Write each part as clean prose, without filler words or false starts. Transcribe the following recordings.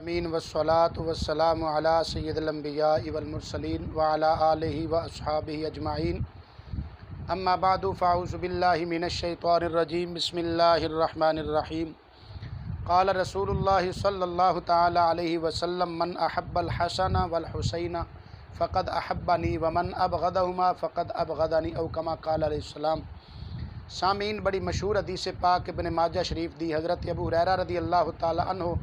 अमीन वस्सलातु वस्सलामु अला सय्यिदिल अंबिया वल मुरसलीन व अला आलिहि व अस्हाबिहि अजमाइन अम्मा बादु फ़अऊज़ु बिल्लाहि मिनश शैतानिर रजीम बिस्मिल्लाहिर रहमानिर रहीम क़ाल रसूलुल्लाहि सल्लल्लाहु तआला अलैहि वसल्लम मन अहब्बल हसन वल हुसैन फ़क़द अहब्बनी व मन अबग़दहुमा फ़क़द अबग़दनी औ कमा क़ाल अलैहिस्सलाम। सामीन, बड़ी मशहूर हदीस पाक इब्न माजा शरीफ दी हज़रत अबू हुरैरा रज़ियल्लाहु ताला अन्हु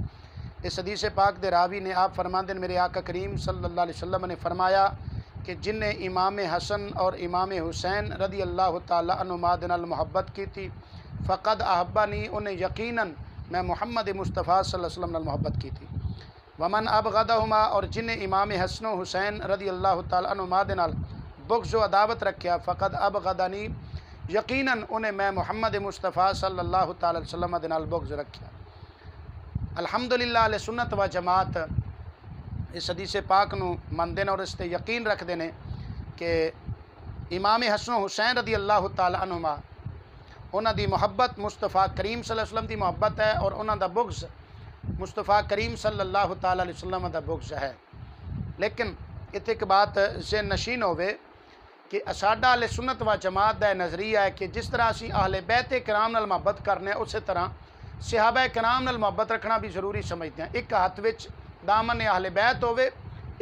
इस हदीस पाक दे रावी ने आप फरमाते हैं, मेरे आका करीम सल्लल्लाहु अलैहि वसल्लम ने फरमाया कि जिन्हें इमाम हसन और इमाम हुसैन रज़ियल्लाहु ताला अन्हुमा दे नाल मोहब्बत की थी फ़क़द अहब्बनी, उन्हें यकीनन मैं मोहम्मद मुस्तफ़ा सल्लल्लाहु अलैहि वसल्लम नाल मोहब्बत की थी। वमन अबग़दहुमा, और जिन्हें इमाम हसन हुसैन रज़ियल्लाहु ताला अन्हुमा दे नाल बुग़्ज़ व अदावत रखा फ़क़द अबग़दनी, यकीनन उन्हें मैं मोहम्मद मुस्तफ़ा सल्लल्लाहु ताला अलैहि वसल्लम दे नाल बुग़्ज़ रखा। अल्हम्दुलिल्लाह अहले सुन्नत व जमात इस हदीस पाक नूं मनदे ने और इस ते यकीन रखते हैं कि इमाम हसन हुसैन रज़ियल्लाहु ताला अन्हुमा उन्हां दी मुहब्बत मुस्तफ़ा करीम सल्लल्लाहु अलैहि वसल्लम दी मुहब्बत है और उन्हां दा बुग़्ज़ मुस्तफ़ा करीम सल्लल्लाहु ताला अलैहि वसल्लम दा बुग़्ज़ है। लेकिन इत्थे एक बात ज़हन नशीन होवे कि साडा अहले सुन्नत व जमात दा नज़रिया है कि जिस तरह असीं अहले बैत कराम नाल मुहब्बत करने उस तरह सहाबा कराम नाल मुहब्बत रखना भी ज़रूरी समझते हैं। एक हाथ विच दामन अहले बैत होवे,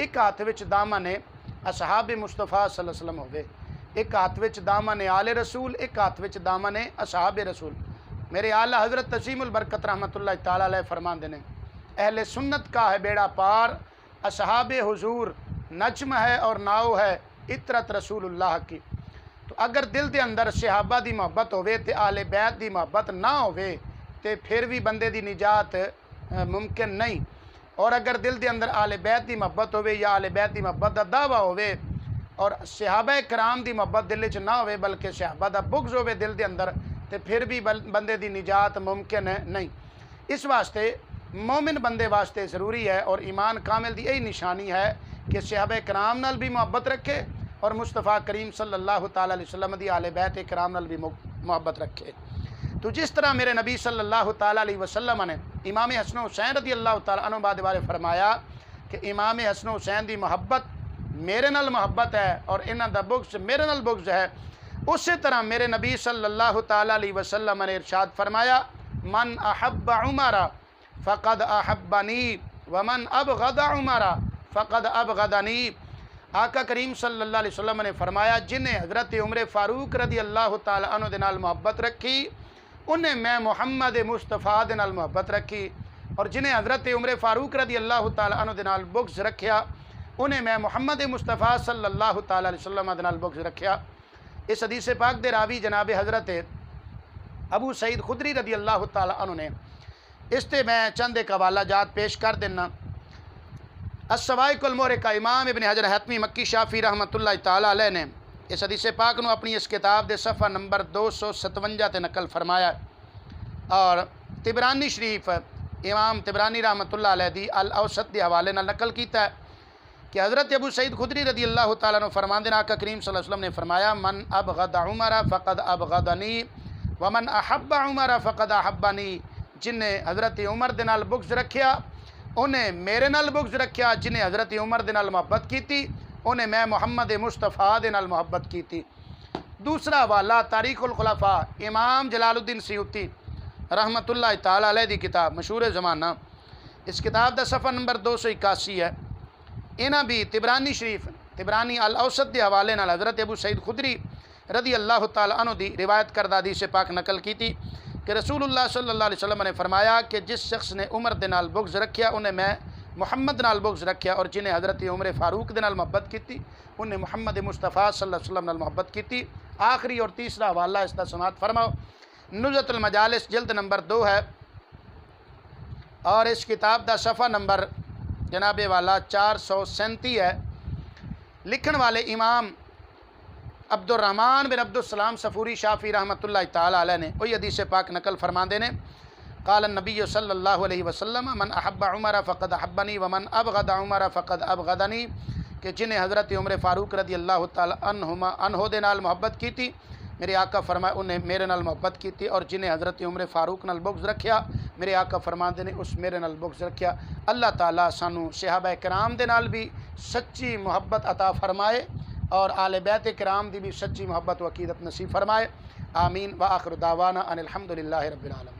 एक हाथ विच दामन असहाब मुस्तफ़ा सल्लल्लाहु अलैहि वसल्लम होवे, एक हाथ विच दामन आले रसूल, एक हाथ विच दामन असहाब रसूल। मेरे आला हज़रत तसीमुल बरकत रहमतुल्लाह ताला अलैह फरमाते हैं, अहले सुन्नत का है बेड़ा पार, असहाब हुजूर नज्म है और नाव है इतरत रसूलुल्लाह की। तो अगर दिल के अंदर सहाबा की मुहब्बत होवे ते आले बैत की मुहब्बत ना होवे ते फिर भी बंदे की निजात मुमकिन नहीं। और अगर दिल के अंदर आले बैत की मुहब्बत होवे या आले बैत की मुहब्बत का दावा होवे और सहाबा कराम की मुहब्बत दिल च ना होवे बल्कि सहाबा का बुग़्ज़ होवे दिल के अंदर, तो फिर भी बंदे की निजात मुमकिन है नहीं। इस वास्ते मोमिन बंदे वास्ते ज़रूरी है और ईमान कामिल की यही निशानी है कि सहाबा कराम नाल भी मुहब्बत रखे और मुस्तफ़ा करीम सल्लल्लाहु ताला अलैहि वसल्लम दी आले बैत कराम नाल भी मुहब्बत रखे। तो जिस तरह मेरे नबी सल्लल्लाहु ताला अलैहि वसल्लम ने इमाम हसन हुसैन रज़ियल्लाहु ताला अन्हु बारे फरमाया कि इमाम हसन हुसैन की मुहब्बत मेरे नाल मुहब्बत है और इन्हां दा बुग़्ज़ मेरे नाल बुग़्ज़ है, उस तरह मेरे नबी सल्लल्लाहु ताला अलैहि वसल्लम ने इरशाद फरमाया, मन अहब्ब उमरा फ़क़द अहब्बनी व मन अबग़द उमरा फ़क़द अबग़दनी। आका करीम सल्लल्लाहु अलैहि वसल्लम ने फरमाया, जिन्हें हज़रत उमर फ़ारूक रज़ियल्लाहु ताला अन्हु दे नाल मुहब्बत रखी उन्हें मैं मोहम्मद मुस्तफ़ा दे नाल मुहब्बत रखी, और जिन्हें हज़रत उमर फ़ारूक रज़ियल्लाहु ताला अन्हु दे नाल बुग़्ज़ रखा उन्हें मैं मोहम्मद मुस्तफ़ा सल्लल्लाहु ताला अलैहि वसल्लम दे नाल बुग़्ज़ रखा। इस हदीस पाक दे रावी जनाब हज़रत अबू सईद खुदरी रज़ियल्लाहु ताला अन्हु ने इस ते मैं चंद एक हवाला जात पेश कर देना। अस्सवाइकुल मुहरिका इमाम इब्न हजर हतमी मक्की शाफ़ी रहमतुल्लाह ताला अलैह ने इस हदीस पाक नूं अपनी इस किताब के सफ़ा नंबर 257 ते नकल फरमाया। और तिबरानी शरीफ इमाम तिबरानी रहमतुल्लाह अलैह दी अल औसत के हवाले नाल नकल किया है कि हज़रत अबू सईद खुदरी रज़ियल्लाहु ताला अन्हु फरमाते हैं, आका करीम सल्लल्लाहु अलैहि वसल्लम ने फरमाया, मन अबग़द उमरा फ़क़द अबग़दनी व मन अहब्ब उमरा फ़क़द अहब्बनी। जिन्हें हज़रत उमर दे नाल बुग़्ज़ रखा उन्हें मेरे नाल बुग़्ज़ रखा, जिन्हें हज़रत उमर दे नाल मुहब्बत की थी उन्हें मैं मोहम्मद मुस्तफ़ा दे नाल मुहब्बत की थी। दूसरा हवाला तारीख़ुल खुलफ़ा इमाम जलालुद्दीन सयूती रहमतुल्लाह ताला अलैह दी किताब मशहूर ज़माना, इस किताब का सफ़ा नंबर 281 है। इन्हां भी तिबरानी शरीफ तिबरानी अल औसत के हवाले नाल हज़रत अबू सईद खुदरी रज़ियल्लाहु ताला अन्हु दी रिवायत करदा हदीस पाक नकल की थी कि रसूलुल्लाह सल्लल्लाहु अलैहि वसल्लम ने फरमाया कि जिस शख्स ने उमर दे नाल बुग़्ज़ रखा उन्हें मैं मोहम्मद नाल बुग़्ज़ रखा, और जिन्हें हज़रत उमर फ़ारूक दे नाल मुहब्बत की थी उन्हें मोहम्मद मुस्तफ़ा सल्लल्लाहु अलैहि वसल्लम नाल मुहब्बत की थी। आखिरी और तीसरा हवाला इसका समात फरमाओ, नुज़्रतुल मजालिस जिल्द नंबर 2 है और इस किताब का सफ़ा नंबर जनाबे वाला 437 है। लिखण वाले इमाम अब्दुर्रहमान बिन अब्दुस्सलाम सफूरी शाफ़ी रहमतुल्लाह ताला अलैह ने वही हदीस पाक नकल फरमाते ने, क़ाल नबी सल्लल्लाहु अलैहि वसल्लम मन अहब्ब उमर फ़क़द अहब्बनी व मन अबग़द उमर फ़क़द अबग़दनी। कि जिन्हें हज़रत उमर फ़ारूक रज़ियल्लाहु ताला अन्हु दे नाल मुहब्बत की थी मेरे आका फरमाए उन्हें मेरे नाल मुहब्बत की थी, और जिन्हें हज़रत उमर फारूक नाल बुग़्ज़ रखिया मेरे आका फरमाते ने उस मेरे नाल बुग़्ज़ रखिया। अल्लाह ताला सानू सहाबा कराम दे नाल भी सच्ची मुहब्बत अता फरमाए और आले बैत कराम दी भी सच्ची मुहब्बत व अकीदत नसीब फरमाए। आमीन व आखिर दावाना अनिल हम्दुलिल्लाहि रब्बिल आलमीन।